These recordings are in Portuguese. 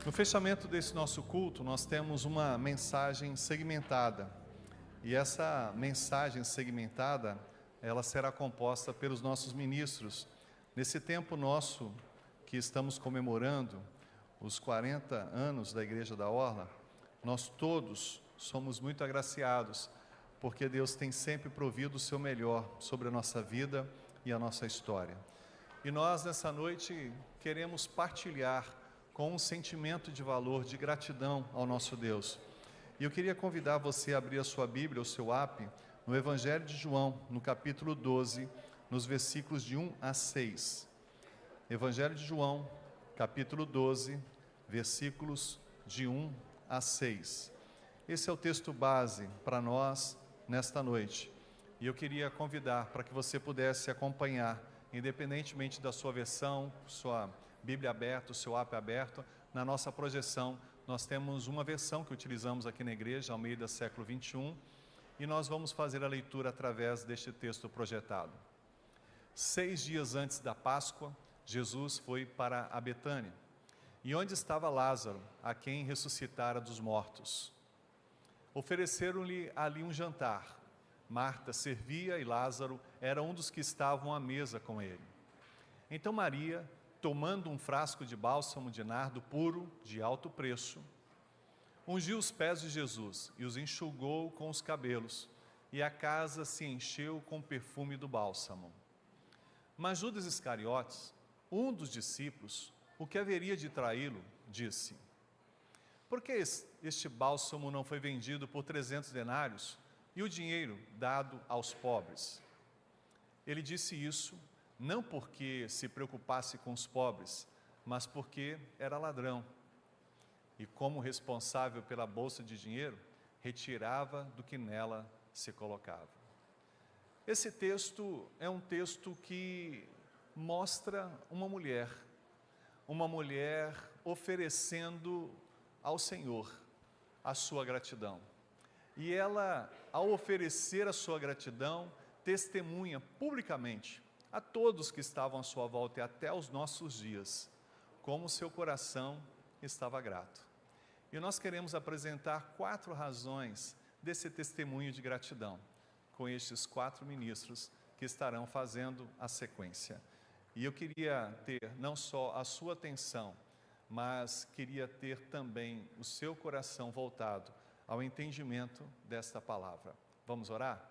No fechamento desse nosso culto, nós temos uma mensagem segmentada. E essa mensagem segmentada, ela será composta pelos nossos ministros. Nesse tempo nosso que estamos comemorando os 40 anos da Igreja da Orla, nós todos somos muito agraciados, porque Deus tem sempre provido o seu melhor sobre a nossa vida e a nossa história. E nós, nessa noite, queremos partilhar com um sentimento de valor, de gratidão ao nosso Deus. E eu queria convidar você a abrir a sua Bíblia, o seu app, no Evangelho de João, no capítulo 12, nos versículos de 1 a 6. Evangelho de João, capítulo 12, versículos de 1 a 6. Esse é o texto base para nós nesta noite. E eu queria convidar para que você pudesse acompanhar, independentemente da sua versão, sua Bíblia aberta, o seu app aberto. Na nossa projeção, nós temos uma versão que utilizamos aqui na igreja, Almeida século 21, e nós vamos fazer a leitura através deste texto projetado. 6 dias antes da Páscoa, Jesus foi para a Betânia, e onde estava Lázaro, a quem ressuscitara dos mortos. Ofereceram-lhe ali um jantar. Marta servia e Lázaro era um dos que estavam à mesa com ele. Então Maria, tomando um frasco de bálsamo de nardo puro, de alto preço, ungiu os pés de Jesus e os enxugou com os cabelos, e a casa se encheu com o perfume do bálsamo. Mas Judas Iscariotes, um dos discípulos, o que haveria de traí-lo, disse: por que este bálsamo não foi vendido por 300 denários e o dinheiro dado aos pobres? Ele disse isso não porque se preocupasse com os pobres, mas porque era ladrão. E como responsável pela bolsa de dinheiro, retirava do que nela se colocava. Esse texto é um texto que mostra uma mulher oferecendo ao Senhor a sua gratidão. E ela, ao oferecer a sua gratidão, testemunha publicamente a todos que estavam à sua volta e até aos nossos dias, como seu coração estava grato. E nós queremos apresentar 4 razões desse testemunho de gratidão, com estes 4 ministros que estarão fazendo a sequência. E eu queria ter não só a sua atenção, mas queria ter também o seu coração voltado ao entendimento desta palavra. Vamos orar?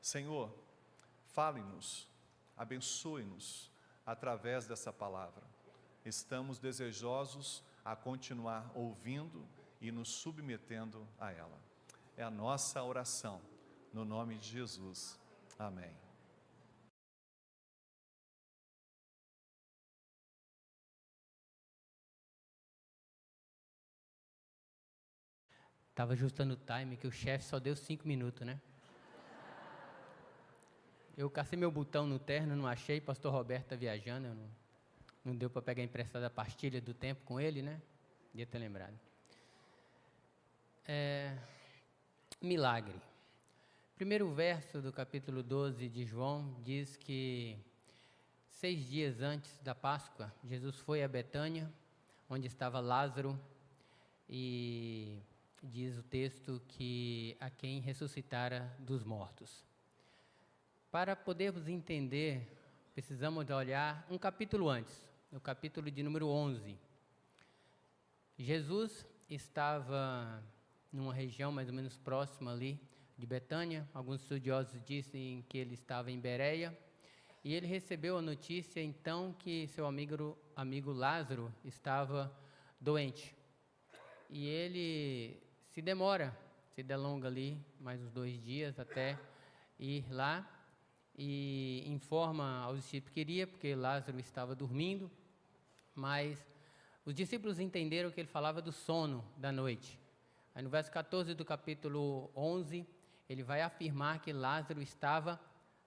Senhor, fale-nos, abençoe-nos através dessa palavra. Estamos desejosos a continuar ouvindo e nos submetendo a ela. É a nossa oração, no nome de Jesus. Amém. Estava ajustando o time, que o chefe só deu 5 minutos, né? Eu cacei meu botão no terno, não achei, pastor Roberto está viajando, não deu para pegar emprestada a pastilha do tempo com ele, né? Devia ter lembrado. Milagre. Primeiro verso do capítulo 12 de João diz que 6 dias antes da Páscoa, Jesus foi a Betânia, onde estava Lázaro, e diz o texto que a quem ressuscitara dos mortos. Para podermos entender, precisamos olhar um capítulo antes, o capítulo de número 11. Jesus estava numa região mais ou menos próxima ali de Betânia. Alguns estudiosos dizem que ele estava em Bereia, e ele recebeu a notícia então que seu amigo Lázaro estava doente. E ele se delonga ali mais uns 2 dias até ir lá, e informa aos discípulos que iria, porque Lázaro estava dormindo, mas os discípulos entenderam que ele falava do sono da noite. Aí no verso 14 do capítulo 11, ele vai afirmar que Lázaro estava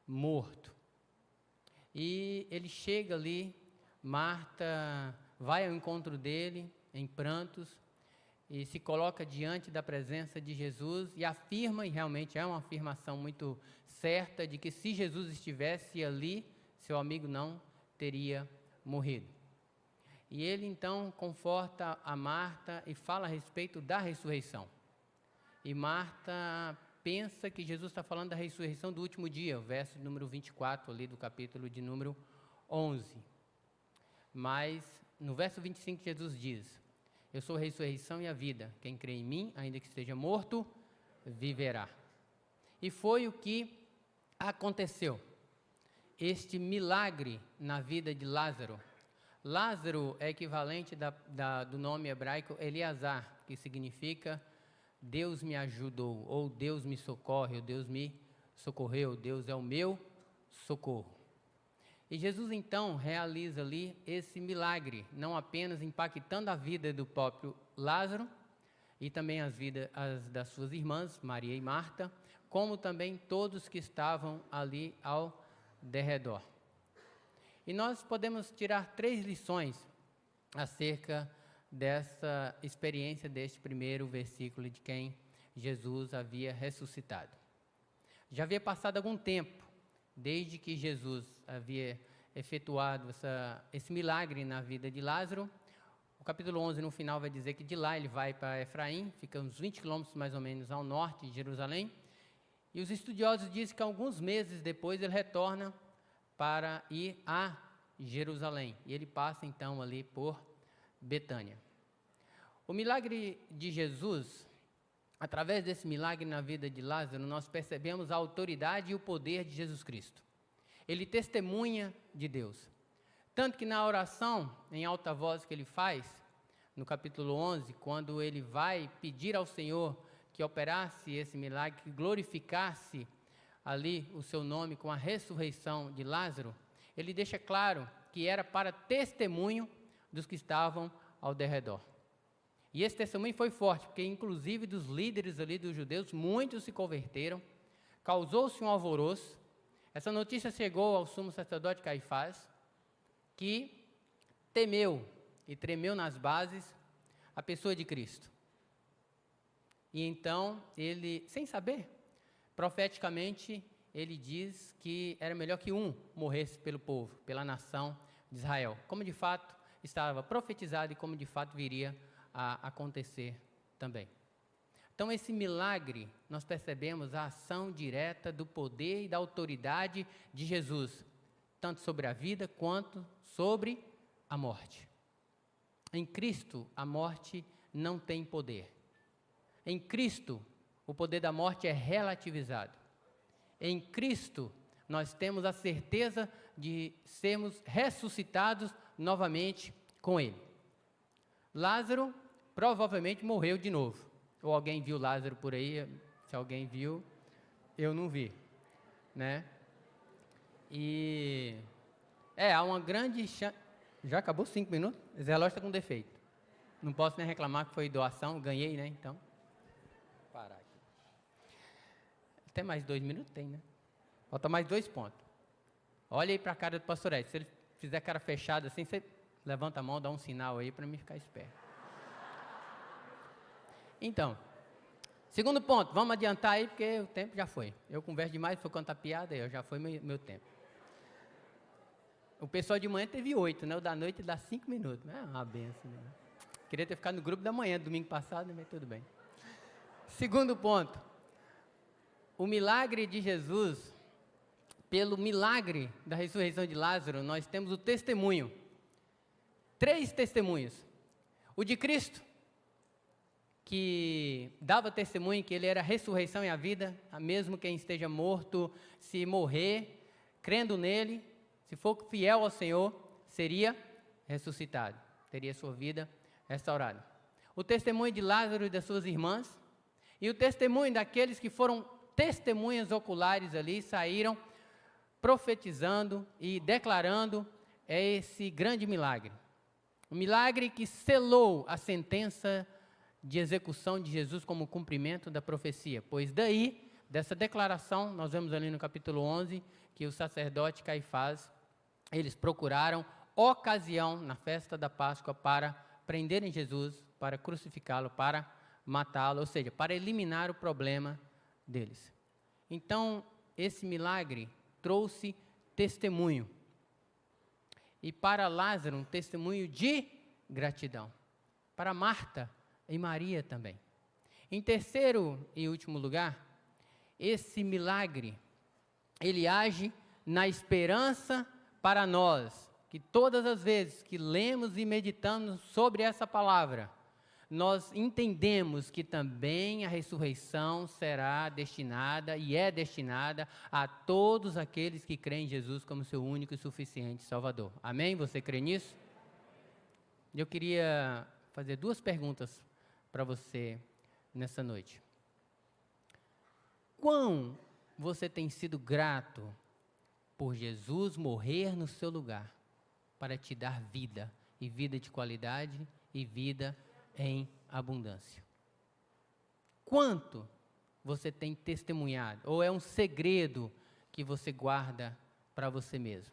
morto. E ele chega ali, Marta vai ao encontro dele em prantos, e se coloca diante da presença de Jesus e afirma, e realmente é uma afirmação muito certa, de que se Jesus estivesse ali, seu amigo não teria morrido. E ele então conforta a Marta e fala a respeito da ressurreição. E Marta pensa que Jesus está falando da ressurreição do último dia, o verso número 24 ali do capítulo de número 11. Mas no verso 25 Jesus diz: eu sou a ressurreição e a vida, quem crê em mim, ainda que esteja morto, viverá. E foi o que aconteceu. Este milagre na vida de Lázaro. Lázaro é equivalente do nome hebraico Eleazar, que significa Deus me ajudou, ou Deus me socorre, ou Deus me socorreu, Deus é o meu socorro. E Jesus então realiza ali esse milagre, não apenas impactando a vida do próprio Lázaro, e também as vidas das suas irmãs, Maria e Marta, como também todos que estavam ali ao derredor. E nós podemos tirar 3 lições acerca dessa experiência deste primeiro versículo de quem Jesus havia ressuscitado. Já havia passado algum tempo desde que Jesus havia efetuado esse milagre na vida de Lázaro. O capítulo 11 no final vai dizer que de lá ele vai para Efraim, fica uns 20 quilômetros mais ou menos ao norte de Jerusalém. E os estudiosos dizem que alguns meses depois ele retorna para ir a Jerusalém. E ele passa então ali por Betânia. O milagre de Jesus, através desse milagre na vida de Lázaro, nós percebemos a autoridade e o poder de Jesus Cristo. Ele testemunha de Deus. Tanto que na oração em alta voz que ele faz, no capítulo 11, quando ele vai pedir ao Senhor que operasse esse milagre, que glorificasse ali o seu nome com a ressurreição de Lázaro, ele deixa claro que era para testemunho dos que estavam ao derredor. E esse testemunho foi forte, porque inclusive dos líderes ali dos judeus, muitos se converteram, causou-se um alvoroço. Essa notícia chegou ao sumo sacerdote Caifás, que temeu e tremeu nas bases a pessoa de Cristo. E então ele, sem saber, profeticamente, ele diz que era melhor que um morresse pelo povo, pela nação de Israel, como de fato estava profetizado e como de fato viria a acontecer também. Então, esse milagre, nós percebemos a ação direta do poder e da autoridade de Jesus, tanto sobre a vida quanto sobre a morte. Em Cristo, a morte não tem poder. Em Cristo, o poder da morte é relativizado. Em Cristo, nós temos a certeza de sermos ressuscitados novamente com Ele. Lázaro provavelmente morreu de novo. Ou alguém viu Lázaro por aí? Se alguém viu, eu não vi, né? E há uma grande chance. Já acabou 5 minutos? Esse relógio está com defeito. Não posso nem reclamar que foi doação, ganhei, né? Então, parar aqui. Até mais 2 minutos tem, né? Falta mais 2 pontos. Olha aí para a cara do pastor Edson. Se ele fizer cara fechada assim, você levanta a mão, dá um sinal aí para mim ficar esperto. Então, segundo ponto, vamos adiantar aí, porque o tempo já foi. Eu converso demais, foi contar piada, aí já foi meu tempo. O pessoal de manhã teve 8, né? O da noite dá 5 minutos. É uma benção, né? Queria ter ficado no grupo da manhã, domingo passado, mas tudo bem. Segundo ponto, o milagre de Jesus, pelo milagre da ressurreição de Lázaro, nós temos o testemunho. 3 testemunhos. O de Cristo, que dava testemunho que Ele era a ressurreição e a vida, mesmo quem esteja morto, se morrer, crendo nele, se for fiel ao Senhor, seria ressuscitado, teria sua vida restaurada. O testemunho de Lázaro e das suas irmãs, e o testemunho daqueles que foram testemunhas oculares ali, saíram profetizando e declarando esse grande milagre. O milagre que selou a sentença de execução de Jesus como cumprimento da profecia, pois daí, dessa declaração, nós vemos ali no capítulo 11, que o sacerdote Caifás, eles procuraram ocasião na festa da Páscoa para prenderem Jesus, para crucificá-lo, para matá-lo, ou seja, para eliminar o problema deles. Então, esse milagre trouxe testemunho. E para Lázaro, um testemunho de gratidão. Para Marta e Maria também. Em terceiro e último lugar, esse milagre, ele age na esperança para nós, que todas as vezes que lemos e meditamos sobre essa palavra, nós entendemos que também a ressurreição será destinada e é destinada a todos aqueles que creem em Jesus como seu único e suficiente Salvador. Amém? Você crê nisso? Eu queria fazer 2 perguntas para você nessa noite. Quão você tem sido grato por Jesus morrer no seu lugar para te dar vida, e vida de qualidade, e vida em abundância? Quanto você tem testemunhado? Ou é um segredo que você guarda para você mesmo?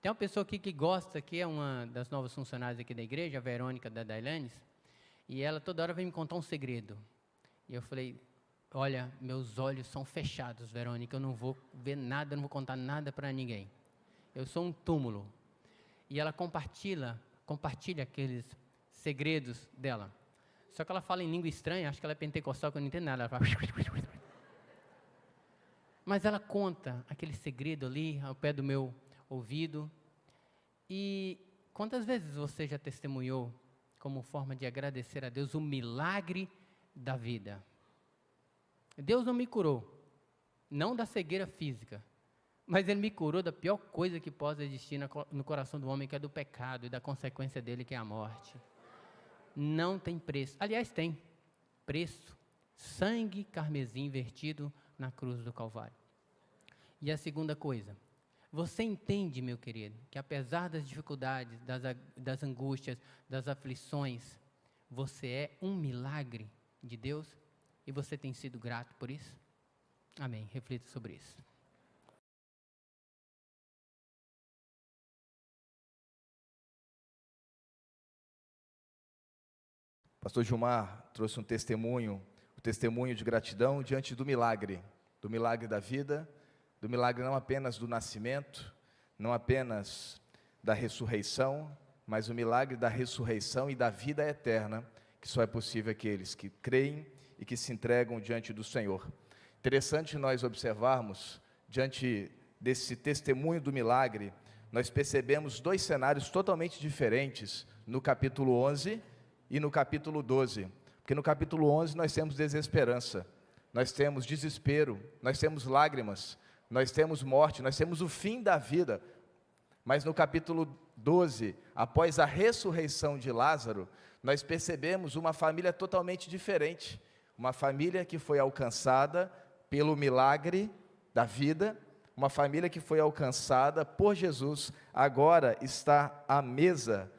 Tem uma pessoa aqui que gosta, que é uma das novas funcionárias aqui da igreja, a Verônica da Dailanes, e ela toda hora vem me contar um segredo. E eu falei, olha, meus olhos são fechados, Verônica, eu não vou ver nada, eu não vou contar nada para ninguém. Eu sou um túmulo. E ela compartilha aqueles segredos dela. Só que ela fala em língua estranha, acho que ela é pentecostal, que eu não entendo nada. Ela fala... Mas ela conta aquele segredo ali, ao pé do meu ouvido. E quantas vezes você já testemunhou, como forma de agradecer a Deus, o milagre da vida? Deus não me curou, não da cegueira física, mas Ele me curou da pior coisa que possa existir no coração do homem, que é do pecado e da consequência dele, que é a morte. Não tem preço. Aliás, tem preço. Sangue carmesim vertido na cruz do Calvário. E a segunda coisa, você entende, meu querido, que apesar das dificuldades, das angústias, das aflições, você é um milagre de Deus e você tem sido grato por isso? Amém. Reflita sobre isso. Pastor Gilmar trouxe um testemunho, o testemunho de gratidão diante do milagre da vida, do milagre não apenas do nascimento, não apenas da ressurreição, mas o milagre da ressurreição e da vida eterna, que só é possível àqueles que creem e que se entregam diante do Senhor. Interessante nós observarmos, diante desse testemunho do milagre, nós percebemos 2 cenários totalmente diferentes no capítulo 11 e no capítulo 12, porque no capítulo 11 nós temos desesperança, nós temos desespero, nós temos lágrimas, nós temos morte, nós temos o fim da vida, mas no capítulo 12, após a ressurreição de Lázaro, nós percebemos uma família totalmente diferente, uma família que foi alcançada pelo milagre da vida, uma família que foi alcançada por Jesus, agora está à mesa.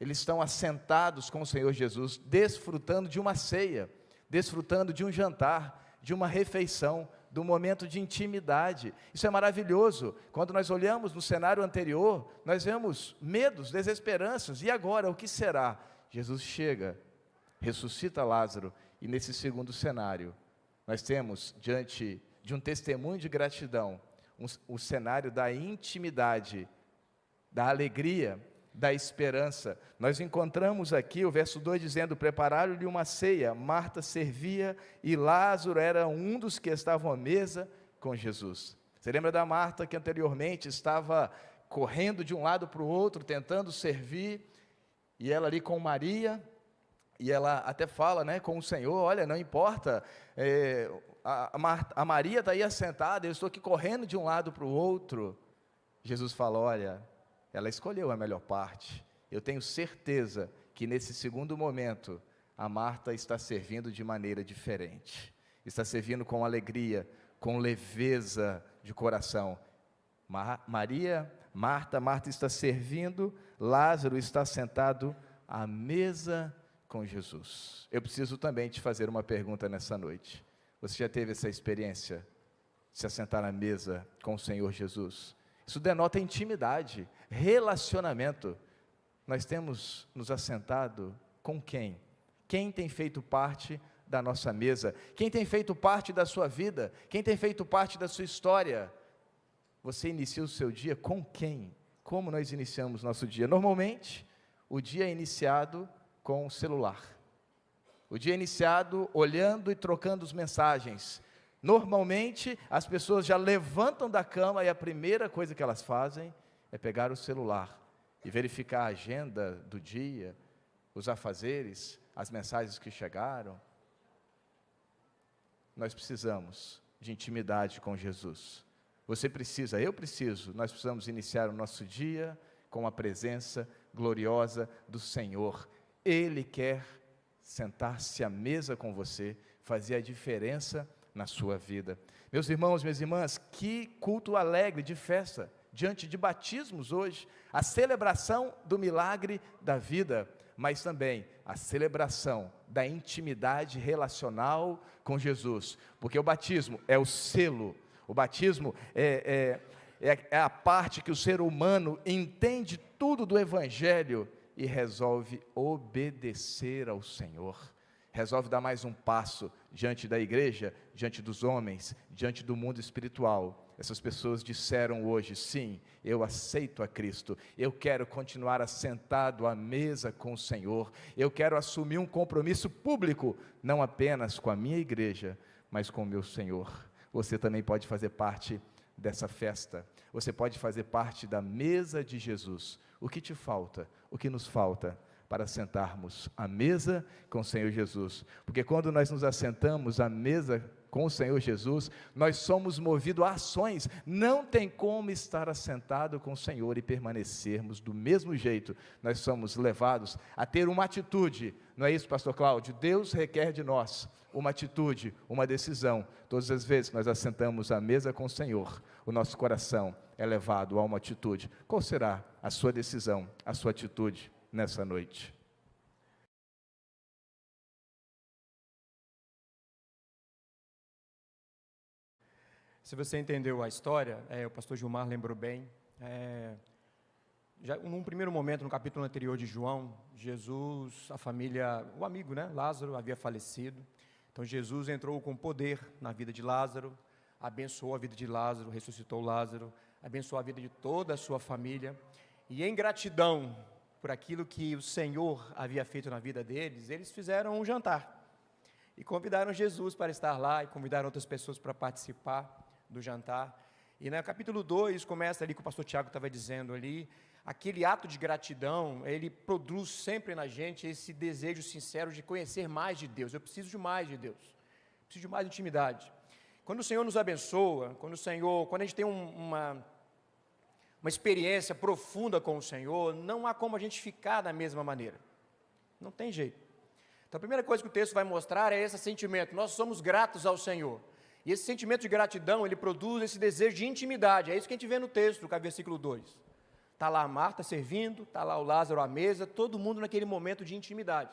Eles estão assentados com o Senhor Jesus, desfrutando de uma ceia, desfrutando de um jantar, de uma refeição, de um momento de intimidade. Isso é maravilhoso. Quando nós olhamos no cenário anterior, nós vemos medos, desesperanças. E agora, o que será? Jesus chega, ressuscita Lázaro, e nesse segundo cenário, nós temos, diante de um testemunho de gratidão, o cenário da intimidade, da alegria, da esperança. Nós encontramos aqui o verso 2 dizendo: prepararam-lhe uma ceia, Marta servia e Lázaro era um dos que estavam à mesa com Jesus. Você lembra da Marta que anteriormente estava correndo de um lado para o outro, tentando servir, e ela ali com Maria, e ela até fala, né, com o Senhor: olha, não importa, a Maria está aí assentada, eu estou aqui correndo de um lado para o outro. Jesus fala: olha, ela escolheu a melhor parte. Eu tenho certeza que nesse segundo momento, a Marta está servindo de maneira diferente. Está servindo com alegria, com leveza de coração. Marta está servindo, Lázaro está sentado à mesa com Jesus. Eu preciso também te fazer uma pergunta nessa noite. Você já teve essa experiência de se assentar à mesa com o Senhor Jesus? Isso denota intimidade, relacionamento. Nós temos nos assentado com quem? Quem tem feito parte da nossa mesa? Quem tem feito parte da sua vida? Quem tem feito parte da sua história? Você inicia o seu dia com quem? Como nós iniciamos nosso dia? Normalmente, o dia é iniciado com o celular. O dia é iniciado olhando e trocando as mensagens. Normalmente, as pessoas já levantam da cama e a primeira coisa que elas fazem é pegar o celular e verificar a agenda do dia, os afazeres, as mensagens que chegaram. Nós precisamos de intimidade com Jesus. Você precisa, eu preciso, nós precisamos iniciar o nosso dia com a presença gloriosa do Senhor. Ele quer sentar-se à mesa com você, fazer a diferença na sua vida. Meus irmãos, minhas irmãs, que culto alegre de festa, diante de batismos hoje, a celebração do milagre da vida, mas também a celebração da intimidade relacional com Jesus, porque o batismo é o selo, o batismo é a parte que o ser humano entende tudo do Evangelho e resolve obedecer ao Senhor, resolve dar mais um passo diante da igreja, diante dos homens, diante do mundo espiritual. Essas pessoas disseram hoje, sim, eu aceito a Cristo, eu quero continuar assentado à mesa com o Senhor, eu quero assumir um compromisso público, não apenas com a minha igreja, mas com o meu Senhor. Você também pode fazer parte dessa festa, você pode fazer parte da mesa de Jesus. O que te falta? O que nos falta para sentarmos à mesa com o Senhor Jesus? Porque quando nós nos assentamos à mesa com o Senhor Jesus, nós somos movidos a ações. Não tem como estar assentado com o Senhor e permanecermos do mesmo jeito. Nós somos levados a ter uma atitude. Não é isso, pastor Cláudio? Deus requer de nós uma atitude, uma decisão. Todas as vezes que nós assentamos à mesa com o Senhor, o nosso coração é levado a uma atitude. Qual será a sua decisão, a sua atitude nessa noite? Se você entendeu a história, o pastor Gilmar lembrou bem, já num primeiro momento, no capítulo anterior de João, Jesus, a família, o amigo, Lázaro, havia falecido. Então Jesus entrou com poder na vida de Lázaro, abençoou a vida de Lázaro, ressuscitou Lázaro, abençoou a vida de toda a sua família, e em gratidão por aquilo que o Senhor havia feito na vida deles, eles fizeram um jantar, e convidaram Jesus para estar lá, e convidaram outras pessoas para participar do jantar. E no capítulo 2, começa ali que o pastor Tiago estava dizendo ali, aquele ato de gratidão, ele produz sempre na gente esse desejo sincero de conhecer mais de Deus. Eu preciso de mais de Deus, preciso de mais intimidade. Quando o Senhor nos abençoa, quando a gente tem uma experiência profunda com o Senhor, não há como a gente ficar da mesma maneira, não tem jeito. Então a primeira coisa que o texto vai mostrar é esse sentimento, nós somos gratos ao Senhor, e esse sentimento de gratidão, ele produz esse desejo de intimidade, é isso que a gente vê no texto, no versículo 2, está lá a Marta servindo, está lá o Lázaro à mesa, todo mundo naquele momento de intimidade.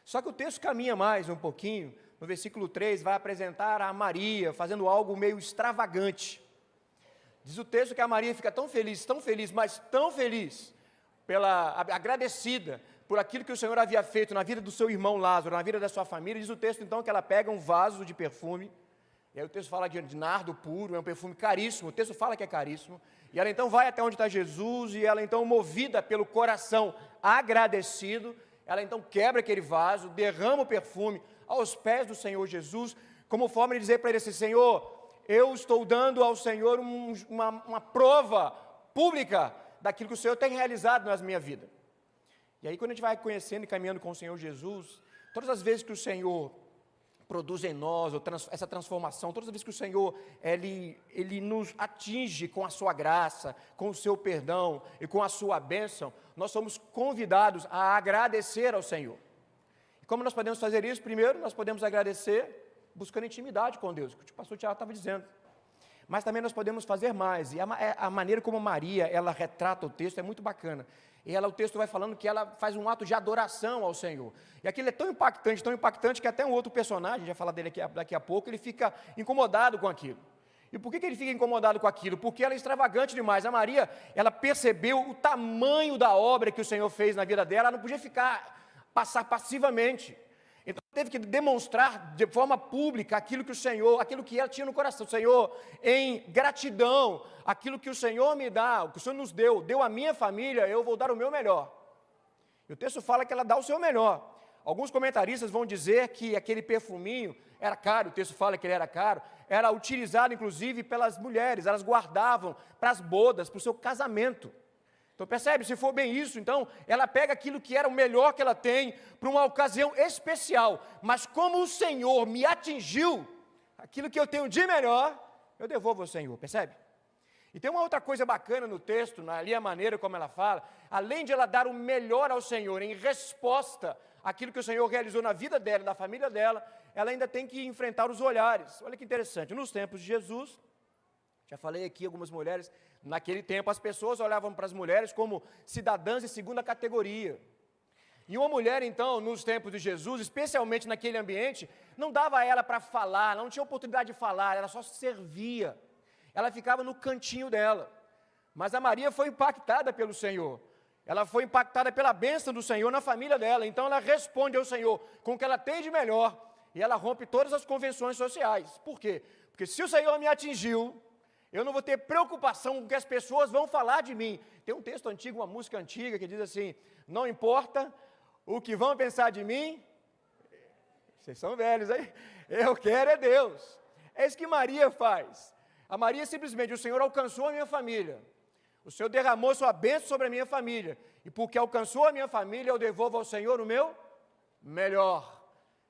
Só que o texto caminha mais um pouquinho, no versículo 3, vai apresentar a Maria, fazendo algo meio extravagante. Diz o texto que a Maria fica tão feliz, mas tão feliz, agradecida por aquilo que o Senhor havia feito na vida do seu irmão Lázaro, na vida da sua família. Diz o texto então que ela pega um vaso de perfume, e aí o texto fala de nardo puro, é um perfume caríssimo, o texto fala que é caríssimo, e ela então vai até onde está Jesus, e ela então, movida pelo coração agradecido, ela então quebra aquele vaso, derrama o perfume aos pés do Senhor Jesus, como forma de dizer para ele assim: Senhor, eu estou dando ao Senhor uma prova pública daquilo que o Senhor tem realizado na minha vida. E aí quando a gente vai conhecendo e caminhando com o Senhor Jesus, todas as vezes que o Senhor produz em nós essa transformação, todas as vezes que o Senhor ele nos atinge com a sua graça, com o seu perdão e com a sua bênção, nós somos convidados a agradecer ao Senhor. E como nós podemos fazer isso? Primeiro, nós podemos agradecer buscando intimidade com Deus, que o pastor Tiago estava dizendo. Mas também nós podemos fazer mais, e a maneira como Maria, ela retrata o texto é muito bacana. E o texto vai falando que ela faz um ato de adoração ao Senhor. E aquilo é tão impactante, que até um outro personagem, a gente vai falar dele daqui a pouco, ele fica incomodado com aquilo. E por que ele fica incomodado com aquilo? Porque ela é extravagante demais. A Maria, ela percebeu o tamanho da obra que o Senhor fez na vida dela, ela não podia passar passivamente. Então, teve que demonstrar de forma pública aquilo que ela tinha no coração. Senhor, em gratidão, aquilo que o Senhor me dá, o que o Senhor nos deu a minha família, eu vou dar o meu melhor. E o texto fala que ela dá o seu melhor. Alguns comentaristas vão dizer que aquele perfuminho era caro, o texto fala que ele era caro, era utilizado inclusive pelas mulheres, elas guardavam para as bodas, para o seu casamento. Então percebe, se for bem isso, então ela pega aquilo que era o melhor que ela tem para uma ocasião especial, mas como o Senhor me atingiu, aquilo que eu tenho de melhor, eu devolvo ao Senhor, percebe? E tem uma outra coisa bacana no texto, ali a maneira como ela fala, além de ela dar o melhor ao Senhor em resposta àquilo que o Senhor realizou na vida dela, na família dela, ela ainda tem que enfrentar os olhares. Olha que interessante, nos tempos de Jesus, já falei aqui, algumas mulheres, naquele tempo as pessoas olhavam para as mulheres como cidadãs de segunda categoria. E uma mulher, então, nos tempos de Jesus, especialmente naquele ambiente, não dava a ela para falar, ela não tinha oportunidade de falar, ela só servia. Ela ficava no cantinho dela. Mas a Maria foi impactada pelo Senhor. Ela foi impactada pela bênção do Senhor na família dela. Então ela responde ao Senhor com o que ela tem de melhor. E ela rompe todas as convenções sociais. Por quê? Porque se o Senhor me atingiu, eu não vou ter preocupação com o que as pessoas vão falar de mim. Tem um texto antigo, uma música antiga que diz assim: não importa o que vão pensar de mim. Vocês são velhos, hein? Eu quero é Deus. É isso que Maria faz. A Maria simplesmente, o Senhor alcançou a minha família. O Senhor derramou sua bênção sobre a minha família. E porque alcançou a minha família, eu devolvo ao Senhor o meu melhor.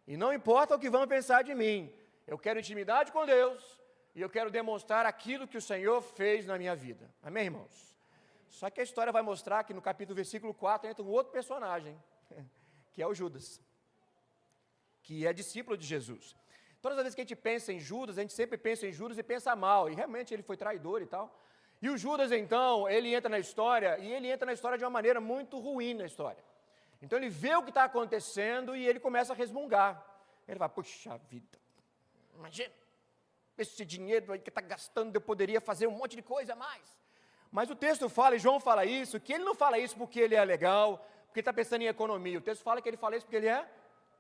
E não importa o que vão pensar de mim. Eu quero intimidade com Deus. E eu quero demonstrar aquilo que o Senhor fez na minha vida. Amém, irmãos? Só que a história vai mostrar que no capítulo versículo 4 entra um outro personagem, que é o Judas, que é discípulo de Jesus. Todas as vezes que a gente pensa em Judas, a gente sempre pensa em Judas e pensa mal, e realmente ele foi traidor e tal. E o Judas, então, ele entra na história, e ele entra na história de uma maneira muito ruim na história. Então ele vê o que está acontecendo e ele começa a resmungar. Ele vai, puxa vida, imagina, esse dinheiro aí que está gastando, eu poderia fazer um monte de coisa a mais. Mas o texto fala, e João fala isso, que ele não fala isso porque ele é legal, porque ele está pensando em economia. O texto fala que ele fala isso porque ele é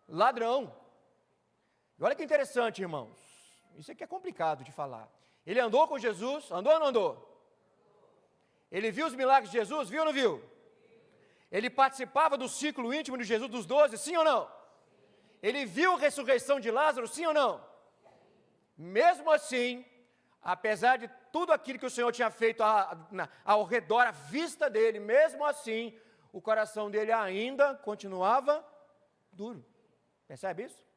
ladrão. E olha que interessante, irmãos. Isso aqui é complicado de falar. Ele andou com Jesus, andou ou não andou? Ele viu os milagres de Jesus, viu ou não viu? Ele participava do ciclo íntimo de Jesus dos 12, sim ou não? Ele viu a ressurreição de Lázaro, sim ou não? Mesmo assim, apesar de tudo aquilo que o Senhor tinha feito ao redor, à vista dele, mesmo assim, o coração dele ainda continuava duro. Percebe isso?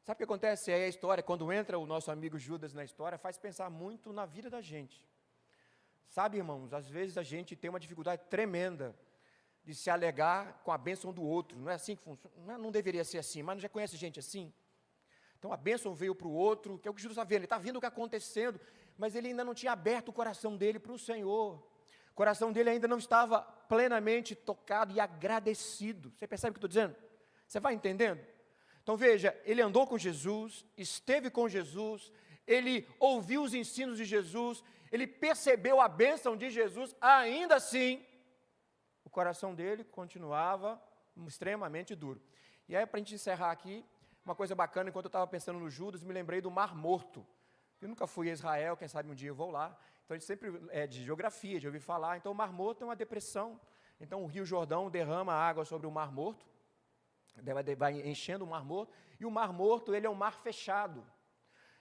Sabe o que acontece? É a história, quando entra o nosso amigo Judas na história, faz pensar muito na vida da gente. Sabe, irmãos, às vezes a gente tem uma dificuldade tremenda de se alegar com a bênção do outro. Não é assim que funciona? Não deveria ser assim, mas não já conhece gente assim? Então a bênção veio para o outro, que é o que Judas está vendo, ele está vendo o que está acontecendo, mas ele ainda não tinha aberto o coração dele para o Senhor. O coração dele ainda não estava plenamente tocado e agradecido. Você percebe o que eu estou dizendo? Você vai entendendo? Então veja, ele andou com Jesus, esteve com Jesus, ele ouviu os ensinos de Jesus, ele percebeu a bênção de Jesus, ainda assim, o coração dele continuava extremamente duro. E aí, para a gente encerrar aqui, uma coisa bacana, enquanto eu estava pensando no Judas, me lembrei do Mar Morto. Eu nunca fui a Israel, quem sabe um dia eu vou lá. Então, a gente sempre é de geografia, de ouvir falar. Então, o Mar Morto é uma depressão. Então, o Rio Jordão derrama água sobre o Mar Morto, vai enchendo o Mar Morto, e o Mar Morto, ele é um mar fechado.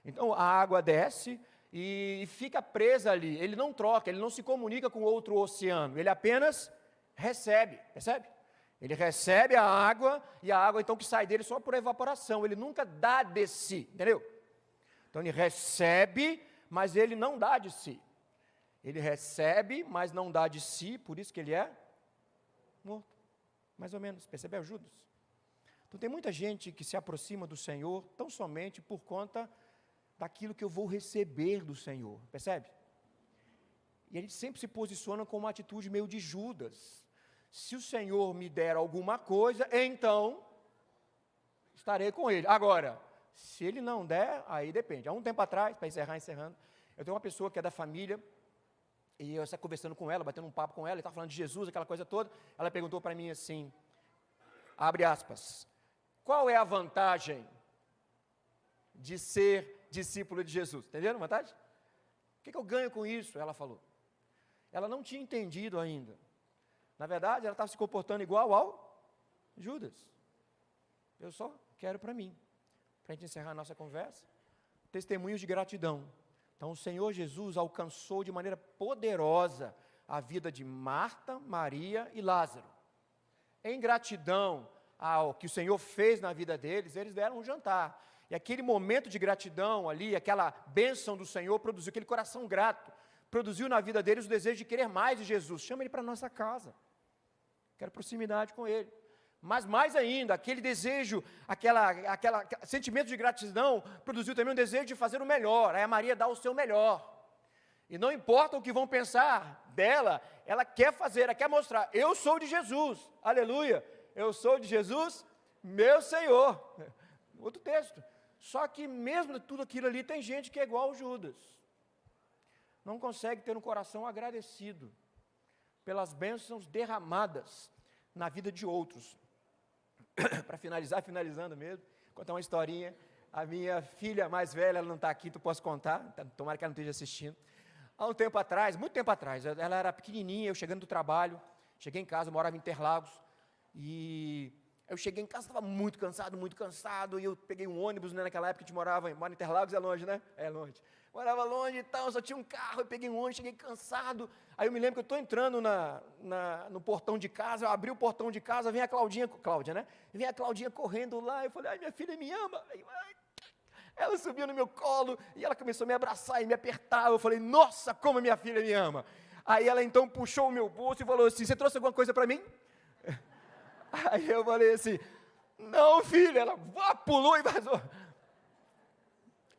Então, a água desce e fica presa ali, ele não troca, ele não se comunica com outro oceano, ele apenas recebe, percebe? Ele recebe a água, e a água então que sai dele só por evaporação, ele nunca dá de si, entendeu? Então ele recebe, mas ele não dá de si. Ele recebe, mas não dá de si, por isso que ele é morto. Mais ou menos, percebeu, Judas? Então tem muita gente que se aproxima do Senhor tão somente por conta daquilo que eu vou receber do Senhor, percebe? E a gente sempre se posiciona com uma atitude meio de Judas. Se o Senhor me der alguma coisa, então estarei com Ele. Agora, se Ele não der, aí depende. Há um tempo atrás, para encerrando, eu tenho uma pessoa que é da família, e eu estava conversando com ela, batendo um papo com ela, e estava falando de Jesus, aquela coisa toda, ela perguntou para mim assim, abre aspas, qual é a vantagem de ser discípulo de Jesus? Entenderam a vantagem? O que eu ganho com isso? Ela falou. Ela não tinha entendido ainda. Na verdade, ela estava se comportando igual ao Judas. Eu só quero para mim. Para a gente encerrar a nossa conversa, testemunhos de gratidão. Então, o Senhor Jesus alcançou de maneira poderosa a vida de Marta, Maria e Lázaro. Em gratidão ao que o Senhor fez na vida deles, eles deram um jantar. E aquele momento de gratidão ali, aquela bênção do Senhor, produziu aquele coração grato, produziu na vida deles o desejo de querer mais de Jesus. Chama Ele para a nossa casa. Quero proximidade com Ele. Mas mais ainda, aquele desejo, aquele sentimento de gratidão, produziu também um desejo de fazer o melhor. Aí a Maria dá o seu melhor. E não importa o que vão pensar dela, ela quer fazer, ela quer mostrar, eu sou de Jesus, aleluia, eu sou de Jesus, meu Senhor. Outro texto. Só que mesmo tudo aquilo ali, tem gente que é igual ao Judas. Não consegue ter um coração agradecido pelas bênçãos derramadas na vida de outros. Para finalizar, finalizando mesmo, contar uma historinha. A minha filha mais velha, ela não está aqui, tu posso contar, tomara que ela não esteja assistindo. Há um tempo atrás, muito tempo atrás, ela era pequenininha, eu chegando do trabalho, cheguei em casa, eu morava em Interlagos, e eu cheguei em casa, estava muito cansado, e eu peguei um ônibus, né, naquela época a gente mora em Interlagos, é longe, né? É longe. Morava longe e tal, só tinha um carro, eu peguei um ônibus, cheguei cansado, aí eu me lembro que eu estou entrando no portão de casa, eu abri o portão de casa, vem a Cláudia, né? Vem a Claudinha correndo lá, eu falei, ai, minha filha me ama, ela subiu no meu colo, e ela começou a me abraçar e me apertar, eu falei, nossa, como minha filha me ama. Aí ela então puxou o meu bolso e falou assim, você trouxe alguma coisa para mim? Aí eu falei assim, não, filha, ela pulou e vazou.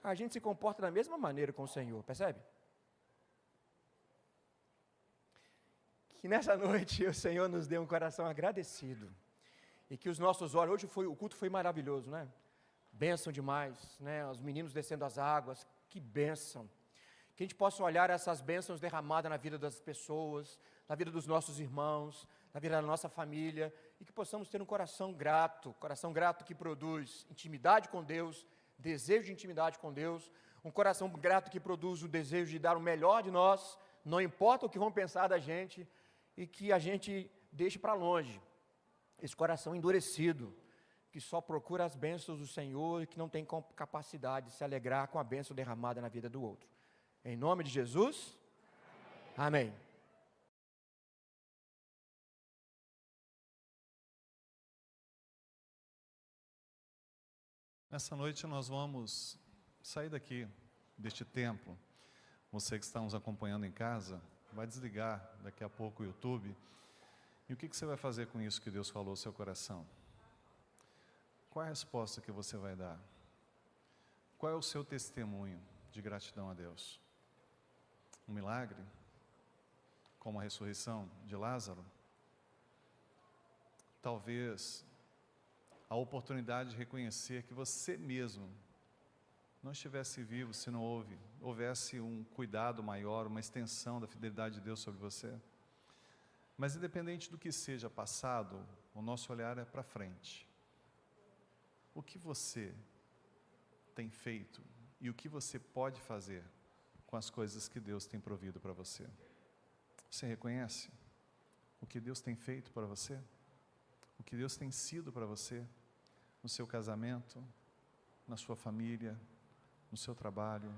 A gente se comporta da mesma maneira com o Senhor, percebe? Que nessa noite o Senhor nos dê um coração agradecido, e que os nossos olhos, hoje o culto foi maravilhoso, né? Bênção demais, né? Os meninos descendo as águas, que bênção. Que a gente possa olhar essas bênçãos derramadas na vida das pessoas, na vida dos nossos irmãos, na vida da nossa família, e que possamos ter um coração grato que produz intimidade com Deus, desejo de intimidade com Deus, um coração grato que produz o desejo de dar o melhor de nós, não importa o que vão pensar da gente, e que a gente deixe para longe esse coração endurecido, que só procura as bênçãos do Senhor e que não tem capacidade de se alegrar com a bênção derramada na vida do outro. Em nome de Jesus, amém. Nessa noite nós vamos sair daqui, deste templo. Você que está nos acompanhando em casa, vai desligar daqui a pouco o YouTube. E o que você vai fazer com isso que Deus falou no seu coração? Qual é a resposta que você vai dar? Qual é o seu testemunho de gratidão a Deus? Um milagre? Como a ressurreição de Lázaro? Talvez a oportunidade de reconhecer que você mesmo não estivesse vivo se não houvesse um cuidado maior, uma extensão da fidelidade de Deus sobre você. Mas independente do que seja passado, o nosso olhar é para frente. O que você tem feito e o que você pode fazer com as coisas que Deus tem provido para você? Você reconhece o que Deus tem feito para você? O que Deus tem sido para você? No seu casamento, na sua família, no seu trabalho,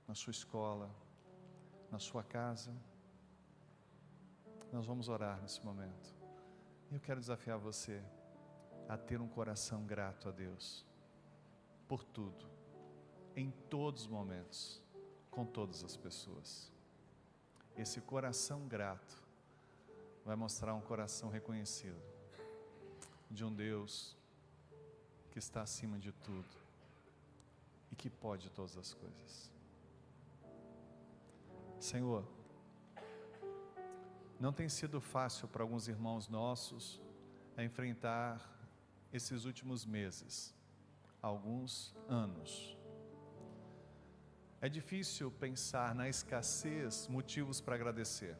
na sua escola, na sua casa? Nós vamos orar nesse momento. E eu quero desafiar você a ter um coração grato a Deus, por tudo, em todos os momentos, com todas as pessoas. Esse coração grato vai mostrar um coração reconhecido de um Deus que está acima de tudo e que pode todas as coisas. Senhor, não tem sido fácil para alguns irmãos nossos enfrentar esses últimos meses, alguns anos. É difícil pensar na escassez, motivos para agradecer.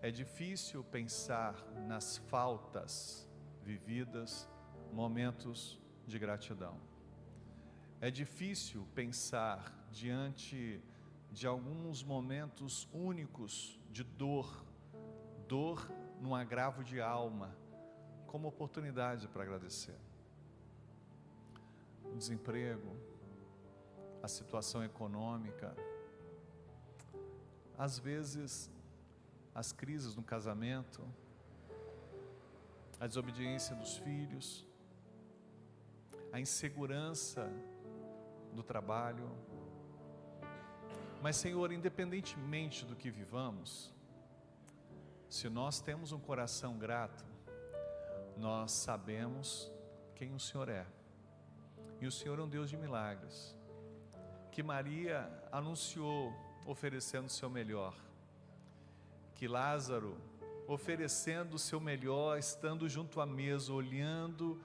É difícil pensar nas faltas vividas, momentos de gratidão. É difícil pensar diante de alguns momentos únicos de dor, dor num agravo de alma, como oportunidade para agradecer. O desemprego, a situação econômica, às vezes as crises no casamento, a desobediência dos filhos, a insegurança do trabalho. Mas, Senhor, independentemente do que vivamos, se nós temos um coração grato, nós sabemos quem o Senhor é. E o Senhor é um Deus de milagres, que Maria anunciou oferecendo o seu melhor, que Lázaro oferecendo o seu melhor, estando junto à mesa, olhando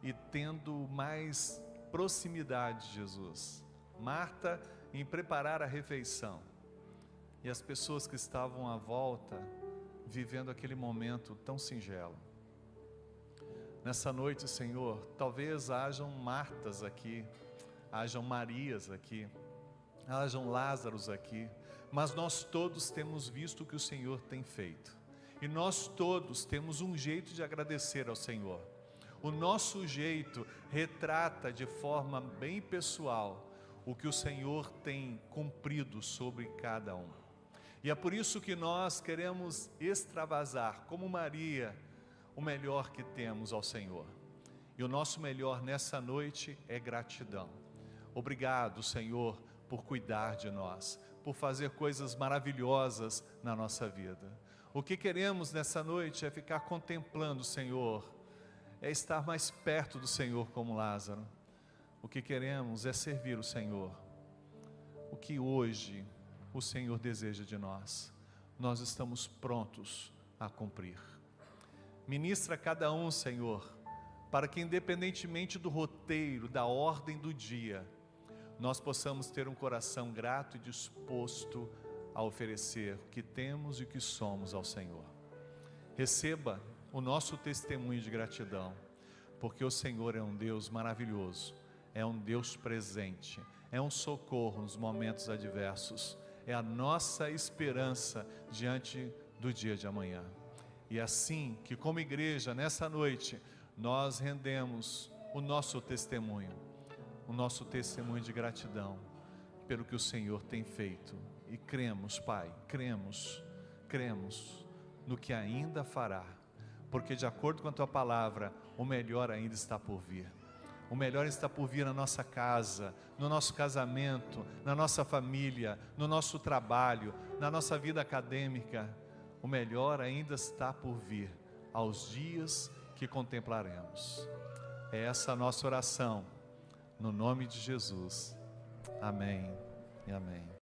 e tendo mais proximidade de Jesus. Marta em preparar a refeição, e as pessoas que estavam à volta, vivendo aquele momento tão singelo. Nessa noite, Senhor, talvez hajam Martas aqui, hajam Marias aqui, hajam Lázaros aqui, mas nós todos temos visto o que o Senhor tem feito, e nós todos temos um jeito de agradecer ao Senhor. O nosso jeito retrata de forma bem pessoal o que o Senhor tem cumprido sobre cada um. E é por isso que nós queremos extravasar, como Maria, o melhor que temos ao Senhor. E o nosso melhor nessa noite é gratidão. Obrigado, Senhor, por cuidar de nós, por fazer coisas maravilhosas na nossa vida. O que queremos nessa noite é ficar contemplando o Senhor, é estar mais perto do Senhor como Lázaro. O que queremos é servir o Senhor. O que hoje o Senhor deseja de nós, nós estamos prontos a cumprir. Ministra cada um, Senhor, para que independentemente do roteiro, da ordem do dia, nós possamos ter um coração grato e disposto a oferecer o que temos e o que somos ao Senhor. Receba o nosso testemunho de gratidão, porque o Senhor é um Deus maravilhoso, é um Deus presente, é um socorro nos momentos adversos, é a nossa esperança diante do dia de amanhã. E assim que como igreja, nessa noite, nós rendemos o nosso testemunho de gratidão pelo que o Senhor tem feito. E cremos, Pai, cremos no que ainda fará, porque de acordo com a Tua palavra, o melhor ainda está por vir. O melhor está por vir na nossa casa, no nosso casamento, na nossa família, no nosso trabalho, na nossa vida acadêmica. O melhor ainda está por vir aos dias que contemplaremos. É essa a nossa oração, no nome de Jesus. Amém e amém.